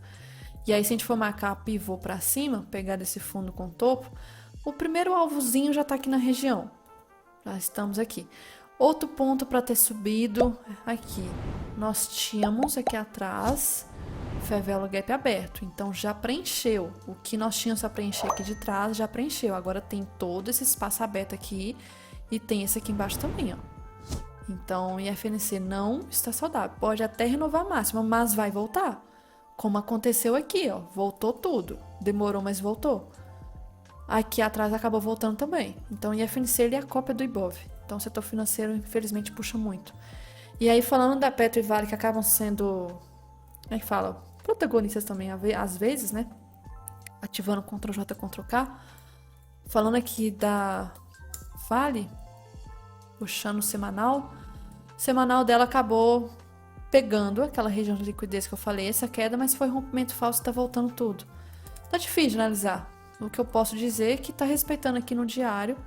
E aí se a gente for marcar pivô para cima, pegar esse fundo com topo, o primeiro alvozinho já está aqui na região. Já estamos aqui. Outro ponto para ter subido aqui. Nós tínhamos aqui atrás favela gap aberto. Então já preencheu. O que nós tínhamos para preencher aqui de trás já preencheu. Agora tem todo esse espaço aberto aqui e tem esse aqui embaixo também, ó. Então o IFNC não está saudável. Pode até renovar a máxima, mas vai voltar. Como aconteceu aqui, ó. Voltou tudo. Demorou, mas voltou. Aqui atrás acabou voltando também. Então, o IFNC ele é a cópia do Ibov. Então, o setor financeiro, infelizmente, puxa muito. E aí, falando da Petro e Vale, que acabam sendo, como é que fala? Protagonistas também, às vezes, né? Ativando Ctrl+J, Ctrl+K. Falando aqui da Vale, puxando o semanal. O semanal dela acabou pegando aquela região de liquidez que eu falei, essa queda, mas foi rompimento falso e tá voltando tudo. Tá difícil de analisar. O que eu posso dizer é que tá respeitando aqui no diário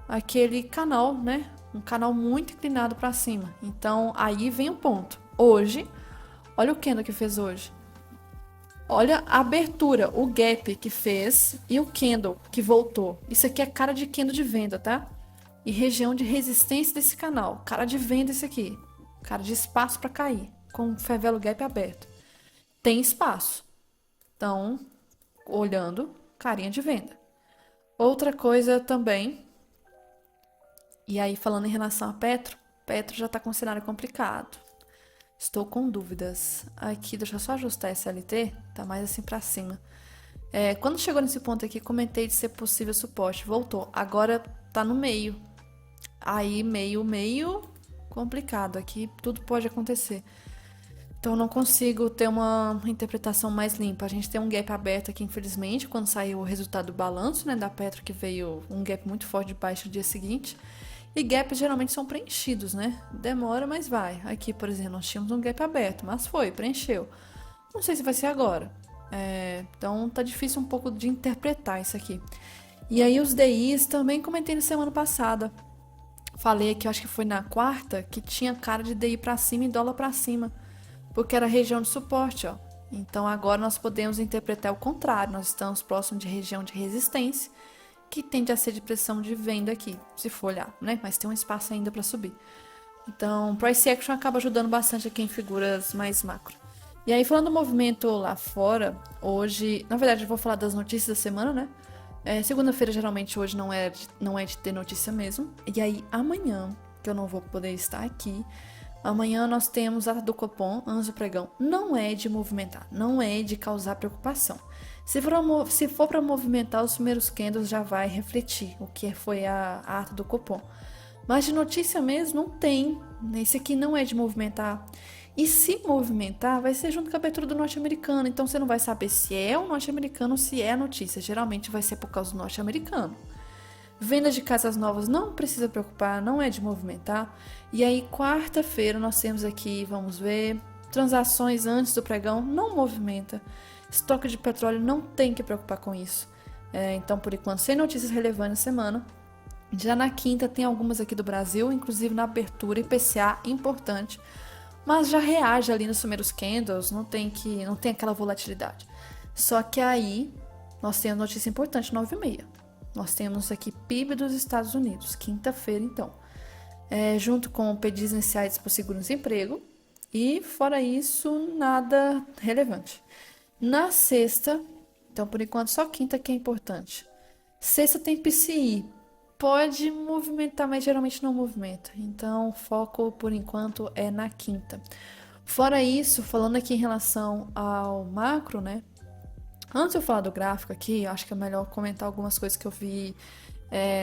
aquele canal, né? Um canal muito inclinado para cima. Então, aí vem o ponto. Hoje, olha o candle que fez hoje. Olha a abertura, o gap que fez e o candle que voltou. Isso aqui é cara de candle de venda, tá? E região de resistência desse canal. Cara de venda esse aqui. Cara de espaço para cair. Com o favela gap aberto. Tem espaço. Então, olhando, carinha de venda. Outra coisa também, e aí falando em relação a Petro já está com um cenário complicado. Estou com dúvidas. Aqui, deixa eu só ajustar esse LT, tá mais assim para cima. Quando chegou nesse ponto aqui, comentei de ser possível suporte. Voltou. Agora tá no meio. Aí, meio complicado. Aqui tudo pode acontecer. Então, eu não consigo ter uma interpretação mais limpa. A gente tem um gap aberto aqui, infelizmente, quando saiu o resultado do balanço, né, da Petro, que veio um gap muito forte de baixo no dia seguinte. E gaps geralmente são preenchidos, né? Demora, mas vai. Aqui, por exemplo, nós tínhamos um gap aberto, mas foi, preencheu. Não sei se vai ser agora. Então, tá difícil um pouco de interpretar isso aqui. E aí, os DIs também comentei na semana passada. Falei que eu acho que foi na quarta, que tinha cara de DI pra cima e dólar pra cima. Porque era região de suporte, ó. Então agora nós podemos interpretar o contrário. Nós estamos próximo de região de resistência, que tende a ser de pressão de venda aqui, se for olhar, né? Mas tem um espaço ainda para subir. Então, price action acaba ajudando bastante aqui em figuras mais macro. E aí, falando do movimento lá fora, hoje, na verdade, eu vou falar das notícias da semana, né? Segunda-feira, geralmente, hoje não é de ter notícia mesmo. E aí, amanhã, que eu não vou poder estar aqui, amanhã nós temos a ata do Copom, antes do pregão. Não é de movimentar, não é de causar preocupação. Se for para movimentar, os primeiros candles já vai refletir o que foi a ata do Copom. Mas de notícia mesmo, não tem. Esse aqui não é de movimentar. E se movimentar, vai ser junto com a abertura do norte-americano. Então você não vai saber se é o norte-americano ou se é a notícia. Geralmente vai ser por causa do norte-americano. Venda de casas novas não precisa preocupar, não é de movimentar. E aí, quarta-feira, nós temos aqui, vamos ver, transações antes do pregão, não movimenta. Estoque de petróleo não tem que preocupar com isso. Então, por enquanto, sem notícias relevantes na semana. Já na quinta tem algumas aqui do Brasil, inclusive na abertura, IPCA importante. Mas já reage ali nos primeiros candles, não tem aquela volatilidade. Só que aí, nós temos notícia importante, 9h30. Nós temos aqui PIB dos Estados Unidos, quinta-feira, então. Junto com pedidos iniciais por seguro-desemprego. E, fora isso, nada relevante. Na sexta, então por enquanto só quinta que é importante. Sexta tem PCI. Pode movimentar, mas geralmente não movimenta. Então, o foco por enquanto é na quinta. Fora isso, falando aqui em relação ao macro, né? Antes de eu falar do gráfico aqui, eu acho que é melhor comentar algumas coisas que eu vi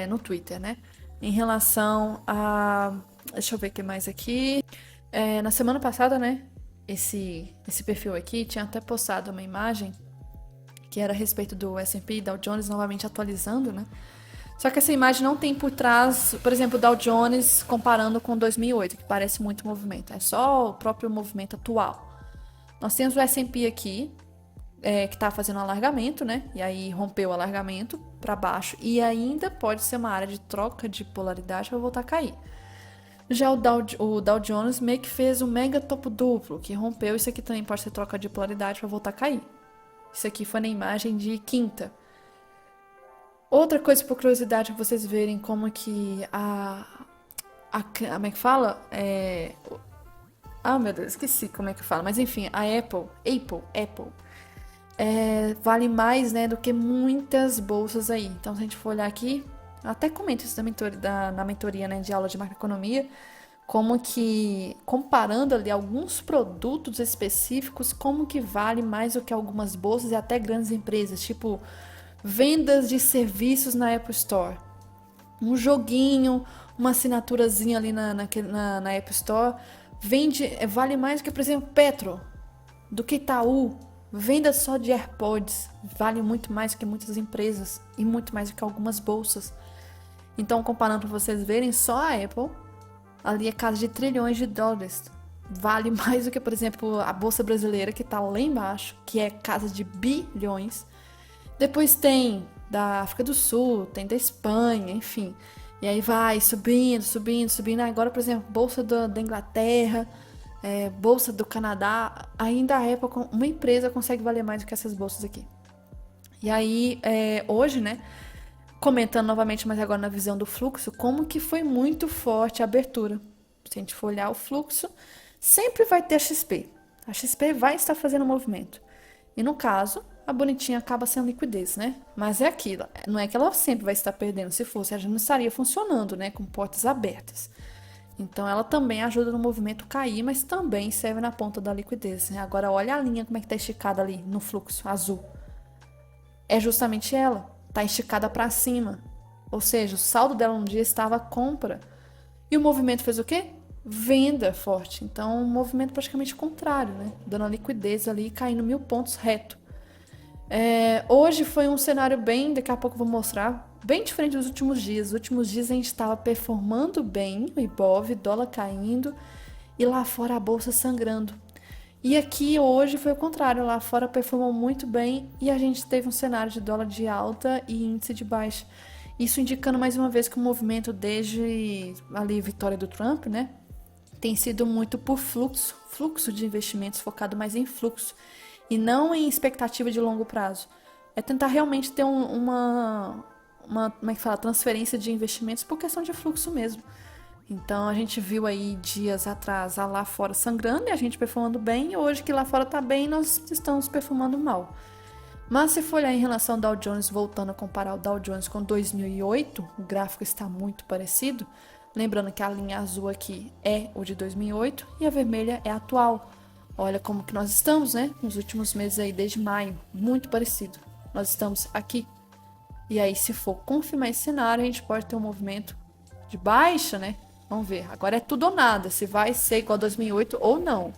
no Twitter, né? Em relação a... Deixa eu ver o que mais aqui. Na semana passada, né? Esse perfil aqui tinha até postado uma imagem que era a respeito do S&P e Dow Jones novamente atualizando, né? Só que essa imagem não tem por trás, por exemplo, o Dow Jones comparando com 2008, que parece muito movimento. É só o próprio movimento atual. Nós temos o S&P aqui, que está fazendo um alargamento, né? E aí rompeu o alargamento para baixo e ainda pode ser uma área de troca de polaridade para voltar a cair. Já o Dow Jones meio que fez um mega topo duplo, que rompeu. Isso aqui também pode ser troca de polaridade para voltar a cair. Isso aqui foi na imagem de quinta. Outra coisa por curiosidade pra vocês verem como que como é que fala? Meu Deus, esqueci como é que fala. Mas enfim, a Apple, vale mais, né, do que muitas bolsas aí. Então, se a gente for olhar aqui, eu até comento isso na mentoria, né, de aula de macroeconomia, como que, comparando ali alguns produtos específicos, como que vale mais do que algumas bolsas e até grandes empresas, tipo vendas de serviços na Apple Store. Um joguinho, uma assinaturazinha ali na App Store, vale mais do que, por exemplo, Petro, do que Itaú. Venda só de AirPods vale muito mais do que muitas empresas e muito mais do que algumas bolsas. Então, comparando para vocês verem, só a Apple, ali é casa de trilhões de dólares. Vale mais do que, por exemplo, a Bolsa Brasileira, que está lá embaixo, que é casa de bilhões. Depois tem da África do Sul, tem da Espanha, enfim. E aí vai subindo. Agora, por exemplo, Bolsa da Inglaterra, Bolsa do Canadá. Ainda a Apple, uma empresa consegue valer mais do que essas bolsas aqui. E aí, hoje, né, comentando novamente, mas agora na visão do fluxo, como que foi muito forte a abertura. Se a gente for olhar o fluxo, sempre vai ter a XP. A XP vai estar fazendo movimento. E no caso, a bonitinha acaba sendo liquidez, né? Mas é aquilo, não é que ela sempre vai estar perdendo. Se fosse, ela já não estaria funcionando, né? Com portas abertas. Então, ela também ajuda no movimento cair, mas também serve na ponta da liquidez, né? Agora, olha a linha como é que tá esticada ali no fluxo azul. É justamente ela, tá esticada para cima. Ou seja, o saldo dela no dia estava compra. E o movimento fez o quê? Venda forte. Então, um movimento praticamente contrário, né? Dando a liquidez ali e caindo 1000 pontos reto. Hoje foi um cenário daqui a pouco eu vou mostrar, bem diferente dos últimos dias. Nos últimos dias a gente estava performando bem, o Ibov, dólar caindo e lá fora a bolsa sangrando. E aqui hoje foi o contrário, lá fora performou muito bem e a gente teve um cenário de dólar de alta e índice de baixa. Isso indicando mais uma vez que o movimento desde ali vitória do Trump, né, tem sido muito por fluxo de investimentos, focado mais em fluxo e não em expectativa de longo prazo. É tentar realmente ter uma como é que fala, transferência de investimentos por questão de fluxo mesmo. Então a gente viu aí dias atrás lá fora sangrando e a gente performando bem, e hoje que lá fora tá bem, nós estamos performando mal. Mas se for olhar em relação ao Dow Jones, voltando a comparar o Dow Jones com 2008, o gráfico está muito parecido. Lembrando que a linha azul aqui é o de 2008 e a vermelha é a atual. Olha como que nós estamos, né? Nos últimos meses aí, desde maio, muito parecido. Nós estamos aqui. E aí, se for confirmar esse cenário, a gente pode ter um movimento de baixa, né? Vamos ver. Agora é tudo ou nada, se vai ser igual a 2008 ou não.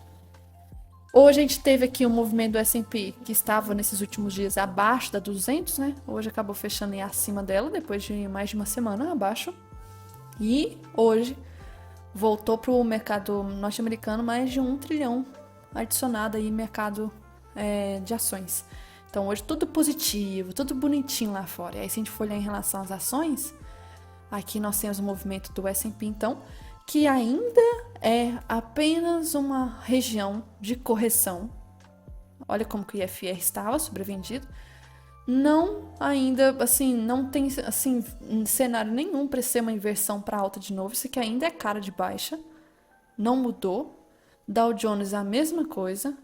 Hoje a gente teve aqui um movimento do S&P que estava nesses últimos dias abaixo da 200, né? Hoje acabou fechando em acima dela, depois de mais de uma semana abaixo. E hoje voltou para o mercado norte-americano mais de 1 trilhão adicionado aí mercado de ações. Então hoje tudo positivo, tudo bonitinho lá fora. E aí se a gente for olhar em relação às ações, aqui nós temos o movimento do S&P então, que ainda é apenas uma região de correção. Olha como que o IFR estava sobrevendido. Não ainda, assim, não tem assim, cenário nenhum para ser uma inversão para alta de novo. Isso aqui ainda é cara de baixa, não mudou. Dow Jones a mesma coisa.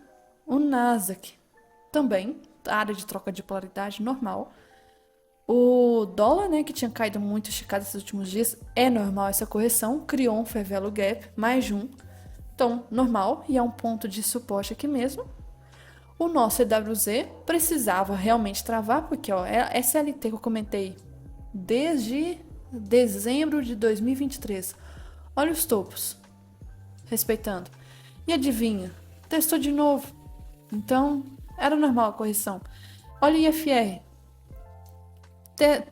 O Nasdaq também, área de troca de polaridade normal. O dólar, né, que tinha caído muito esticado esses últimos dias, é normal essa correção, criou um fair value gap, mais de um. Então, normal, e é um ponto de suporte aqui mesmo. O nosso EWZ precisava realmente travar, porque ó, é a SLT que eu comentei desde dezembro de 2023. Olha os topos, respeitando. E adivinha, testou de novo. Então, era normal a correção. Olha o IFR,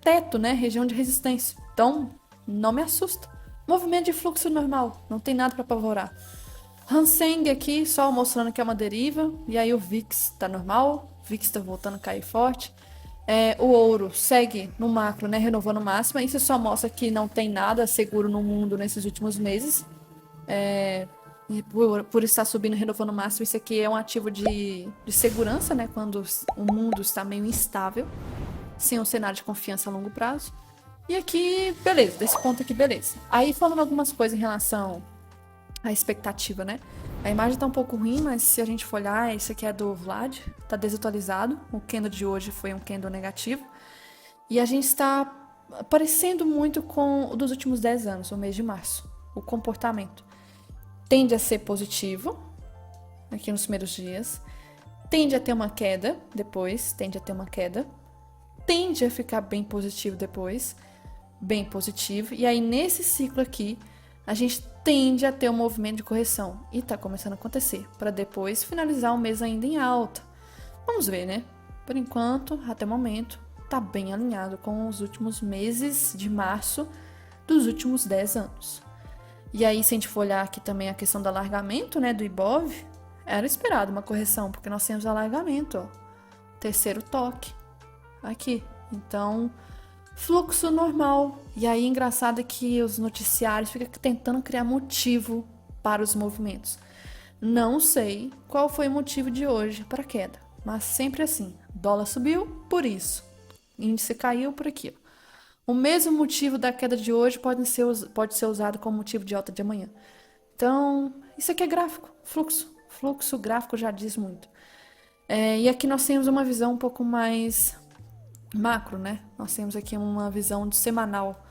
teto, né? Região de resistência. Então, não me assusta. Movimento de fluxo normal, não tem nada para apavorar. Hang aqui, só mostrando que é uma deriva. E aí o VIX tá normal, o VIX tá voltando a cair forte. O ouro segue no macro, né? Renovando máxima. Isso só mostra que não tem nada seguro no mundo nesses últimos meses. E por estar subindo, renovando máximo, isso aqui é um ativo de segurança, né? Quando o mundo está meio instável, sem um cenário de confiança a longo prazo. E aqui, beleza, desse ponto aqui, beleza. Aí falando algumas coisas em relação à expectativa, né? A imagem tá um pouco ruim, mas se a gente for olhar, esse aqui é do Vlad, tá desatualizado. O candle de hoje foi um candle negativo. E a gente está parecendo muito com o dos últimos 10 anos, o mês de março. O comportamento tende a ser positivo aqui nos primeiros dias, tende a ter uma queda depois, tende a ficar bem positivo depois, bem positivo, e aí nesse ciclo aqui a gente tende a ter um movimento de correção e tá começando a acontecer, para depois finalizar o mês ainda em alta. Vamos ver, né? Por enquanto, até o momento, tá bem alinhado com os últimos meses de março dos últimos 10 anos. E aí, se a gente for olhar aqui também a questão do alargamento, né, do Ibov, era esperado uma correção, porque nós temos alargamento, ó. Terceiro toque. Aqui. Então, fluxo normal. E aí, engraçado é que os noticiários ficam tentando criar motivo para os movimentos. Não sei qual foi o motivo de hoje para a queda, mas sempre assim. Dólar subiu, por isso. Índice caiu por aqui, ó. O mesmo motivo da queda de hoje pode ser usado como motivo de alta de amanhã. Então, isso aqui é gráfico, fluxo. Fluxo gráfico já diz muito. E aqui nós temos uma visão um pouco mais macro, né? Nós temos aqui uma visão de semanal.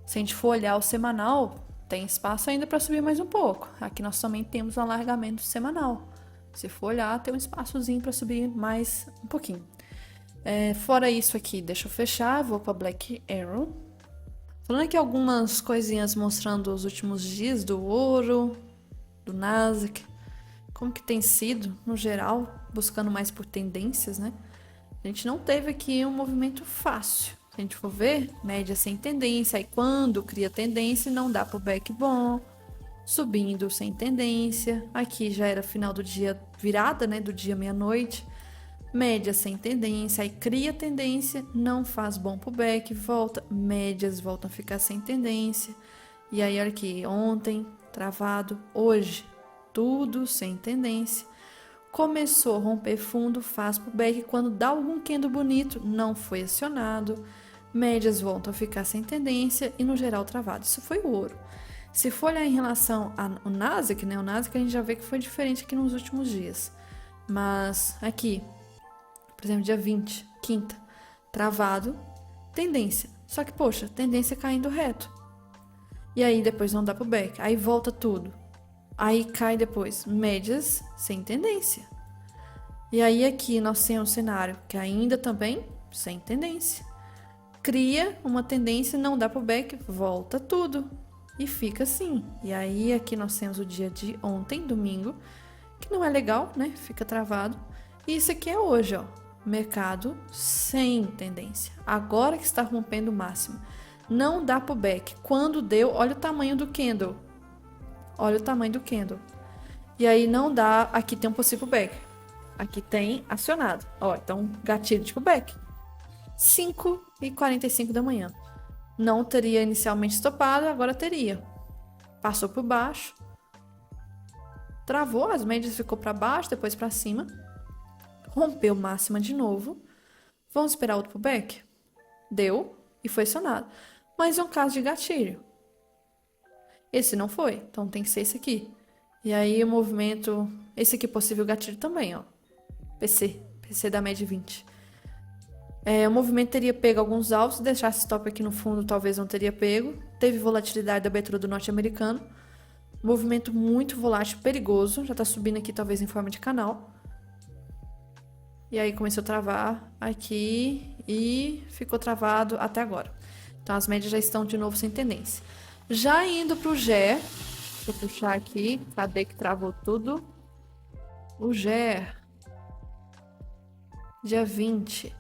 Se a gente for olhar o semanal, tem espaço ainda para subir mais um pouco. Aqui nós também temos um alargamento semanal. Se for olhar, tem um espaçozinho para subir mais um pouquinho. Fora isso aqui, deixa eu fechar, vou para Black Arrow. Falando aqui algumas coisinhas mostrando os últimos dias do ouro, do Nasdaq, como que tem sido, no geral, buscando mais por tendências, né? A gente não teve aqui um movimento fácil. Se a gente for ver, média sem tendência, aí quando cria tendência, não dá pro back bom, subindo sem tendência. Aqui já era final do dia, virada, né, do dia meia-noite. Média sem tendência, aí cria tendência, não faz bom pro back, volta, médias voltam a ficar sem tendência. E aí, olha aqui, ontem, travado, hoje, tudo sem tendência. Começou a romper fundo, faz pro back, quando dá algum candle bonito, não foi acionado. Médias voltam a ficar sem tendência e, no geral, travado. Isso foi o ouro. Se for olhar em relação ao Nasdaq, né, o Nasdaq a gente já vê que foi diferente aqui nos últimos dias. Mas aqui, por exemplo, dia 20, quinta, travado, tendência. Só que, poxa, tendência caindo reto. E aí depois não dá pro back. Aí volta tudo. Aí cai depois. Médias sem tendência. E aí aqui nós temos um cenário que ainda também sem tendência. Cria uma tendência, não dá pro back, volta tudo. E fica assim. E aí aqui nós temos o dia de ontem, domingo, que não é legal, né? Fica travado. E isso aqui é hoje, ó. Mercado sem tendência. Agora que está rompendo o máximo. Não dá pro back. Quando deu, olha o tamanho do candle. Olha o tamanho do candle. E aí não dá, aqui tem um possível back. Aqui tem acionado. Ó, então gatilho de back. 5h45 da manhã. Não teria inicialmente estopado, agora teria. Passou por baixo. Travou, as médias ficou para baixo, depois para cima. Rompeu máxima de novo. Vamos esperar outro pullback? Deu e foi acionado. Mas é um caso de gatilho. Esse não foi, então tem que ser esse aqui. E aí o movimento, esse aqui possível gatilho também, ó. PC da média 20. O movimento teria pego alguns alvos, se deixasse stop aqui no fundo talvez não teria pego. Teve volatilidade da abertura do norte-americano. Movimento muito volátil, perigoso. Já tá subindo aqui talvez em forma de canal. E aí começou a travar aqui e ficou travado até agora. Então as médias já estão de novo sem tendência. Já indo pro GER, deixa eu puxar aqui, cadê que travou tudo? O GER, dia 20.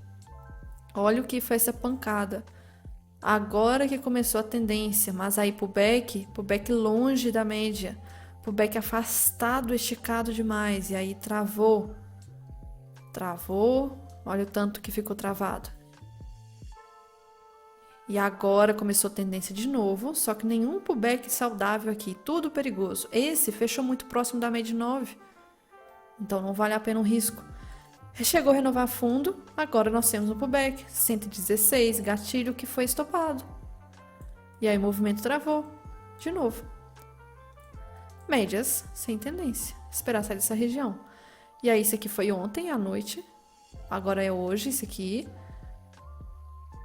Olha o que foi essa pancada. Agora que começou a tendência, mas aí pullback longe da média, pullback afastado, esticado demais, e aí travou, olha o tanto que ficou travado. E agora começou a tendência de novo, só que nenhum pullback saudável aqui, tudo perigoso. Esse fechou muito próximo da média de 9, então não vale a pena o risco. Chegou a renovar fundo, agora nós temos um pullback, 116, gatilho que foi estopado. E aí o movimento travou, de novo. Médias sem tendência, esperar sair dessa região. E aí isso aqui foi ontem à noite, agora é hoje isso aqui.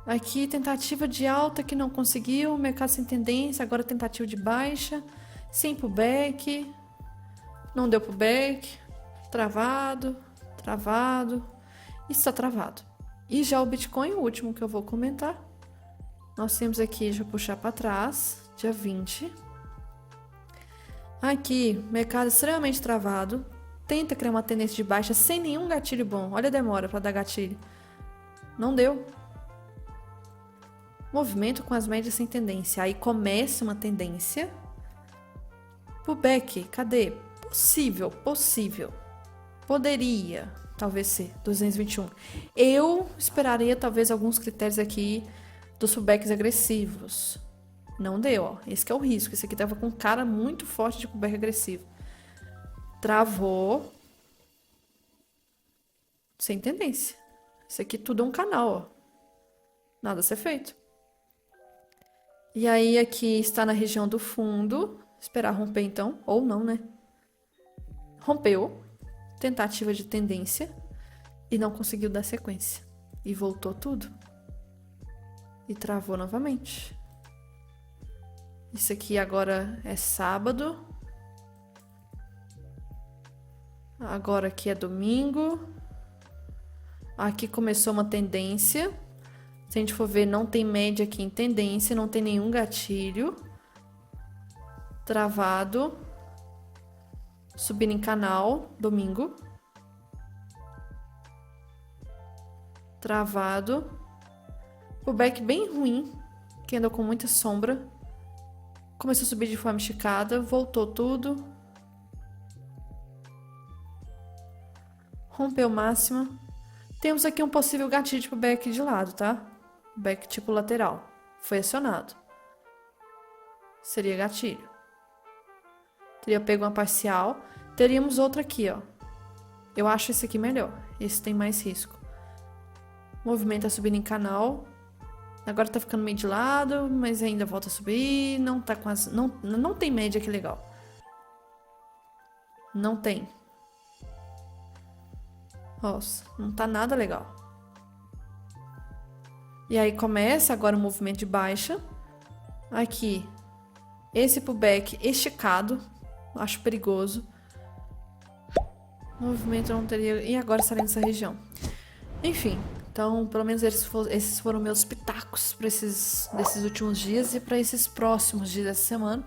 Aqui tentativa de alta que não conseguiu, mercado sem tendência, agora tentativa de baixa, sem pullback, não deu pullback, travado, está travado. E já o Bitcoin, o último que eu vou comentar, nós temos aqui, deixa eu puxar para trás, dia 20. Aqui, mercado extremamente travado, tenta criar uma tendência de baixa sem nenhum gatilho bom. Olha a demora para dar gatilho. Não deu. Movimento com as médias sem tendência. Aí começa uma tendência. Pullback, cadê? Possível. Poderia, talvez ser, 221. Eu esperaria, talvez, alguns critérios aqui dos pullbacks agressivos. Não deu, ó. Esse que é o risco. Esse aqui tava com cara muito forte de pullback agressivo. Travou. Sem tendência. Isso aqui tudo é um canal, ó. Nada a ser feito. E aí, aqui está na região do fundo. Esperar romper, então. Ou não, né? Rompeu. Tentativa de tendência e não conseguiu dar sequência. E voltou tudo. E travou novamente. Isso aqui agora é sábado. Agora aqui é domingo. Aqui começou uma tendência. Se a gente for ver, não tem média aqui em tendência, não tem nenhum gatilho. Travado. Subindo em canal, domingo. Travado. Pullback bem ruim, que andou com muita sombra. Começou a subir de forma esticada, voltou tudo. Rompeu máxima. Temos aqui um possível gatilho de pullback de lado, tá? Back tipo lateral. Foi acionado. Seria gatilho. Teria pego uma parcial. Teríamos outra aqui, ó. Eu acho esse aqui melhor. Esse tem mais risco. O movimento tá subindo em canal. Agora tá ficando meio de lado, mas ainda volta a subir. Não tá com as... Não tem média aqui legal. Não tem. Nossa, não tá nada legal. E aí começa agora o movimento de baixa. Aqui. Esse pullback esticado. Acho perigoso. O movimento não teria... E agora estarei nessa região. Enfim, então, pelo menos esses foram meus pitacos para desses últimos dias e para esses próximos dias dessa semana.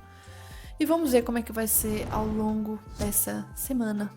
E vamos ver como é que vai ser ao longo dessa semana.